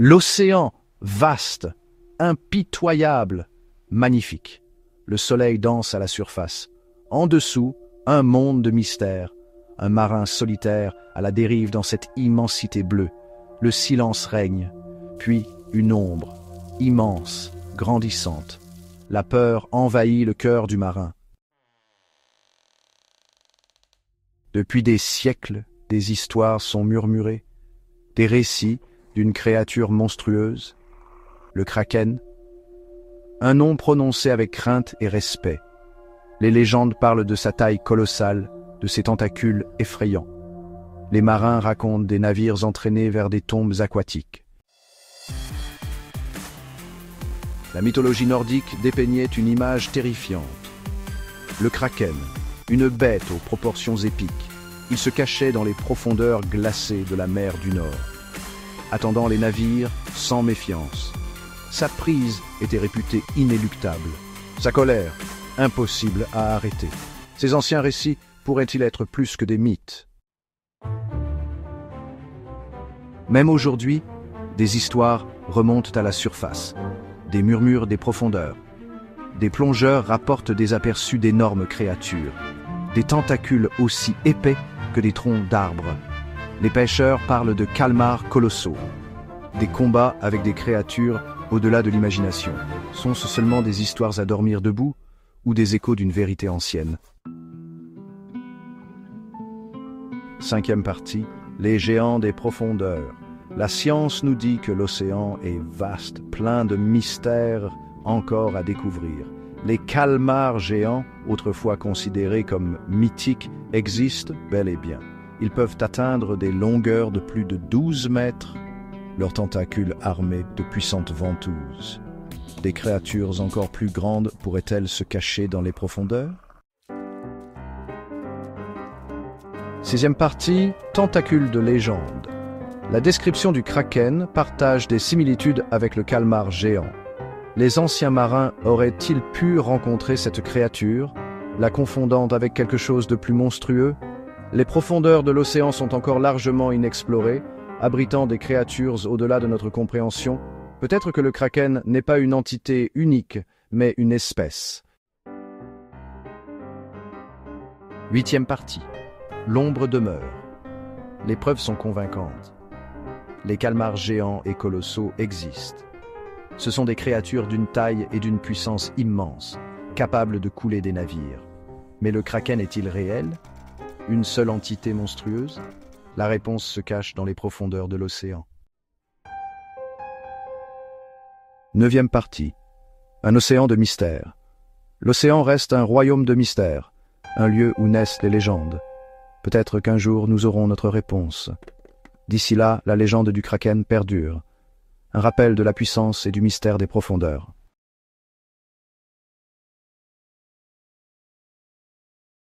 L'océan, vaste, impitoyable, magnifique. Le soleil danse à la surface. En dessous, un monde de mystère. Un marin solitaire à la dérive dans cette immensité bleue. Le silence règne, puis une ombre, immense, grandissante. La peur envahit le cœur du marin. Depuis des siècles, des histoires sont murmurées, des récits d'une créature monstrueuse, le kraken, un nom prononcé avec crainte et respect. Les légendes parlent de sa taille colossale, de ses tentacules effrayants. Les marins racontent des navires entraînés vers des tombes aquatiques. La mythologie nordique dépeignait une image terrifiante. Le kraken, une bête aux proportions épiques, il se cachait dans les profondeurs glacées de la mer du Nord, attendant les navires sans méfiance. Sa prise était réputée inéluctable, sa colère impossible à arrêter. Ces anciens récits pourraient-ils être plus que des mythes? Même aujourd'hui, des histoires remontent à la surface, des murmures des profondeurs. Des plongeurs rapportent des aperçus d'énormes créatures, des tentacules aussi épais que des troncs d'arbres. Les pêcheurs parlent de calmars colossaux, des combats avec des créatures au-delà de l'imagination. Sont-ce seulement des histoires à dormir debout ou des échos d'une vérité ancienne? Cinquième partie, les géants des profondeurs. La science nous dit que l'océan est vaste, plein de mystères encore à découvrir. Les calmars géants, autrefois considérés comme mythiques, existent bel et bien. Ils peuvent atteindre des longueurs de plus de 12 mètres, leurs tentacules armés de puissantes ventouses. Des créatures encore plus grandes pourraient-elles se cacher dans les profondeurs? Sixième partie, tentacules de légende. La description du kraken partage des similitudes avec le calmar géant. Les anciens marins auraient-ils pu rencontrer cette créature, la confondant avec quelque chose de plus monstrueux? Les profondeurs de l'océan sont encore largement inexplorées, abritant des créatures au-delà de notre compréhension. Peut-être que le kraken n'est pas une entité unique, mais une espèce. Huitième partie. L'ombre demeure. Les preuves sont convaincantes. Les calmars géants et colossaux existent. Ce sont des créatures d'une taille et d'une puissance immense, capables de couler des navires. Mais le kraken est-il réel? Une seule entité monstrueuse? La réponse se cache dans les profondeurs de l'océan. Neuvième partie. Un océan de mystère. L'océan reste un royaume de mystère, un lieu où naissent les légendes. Peut-être qu'un jour nous aurons notre réponse. D'ici là, la légende du kraken perdure. Un rappel de la puissance et du mystère des profondeurs.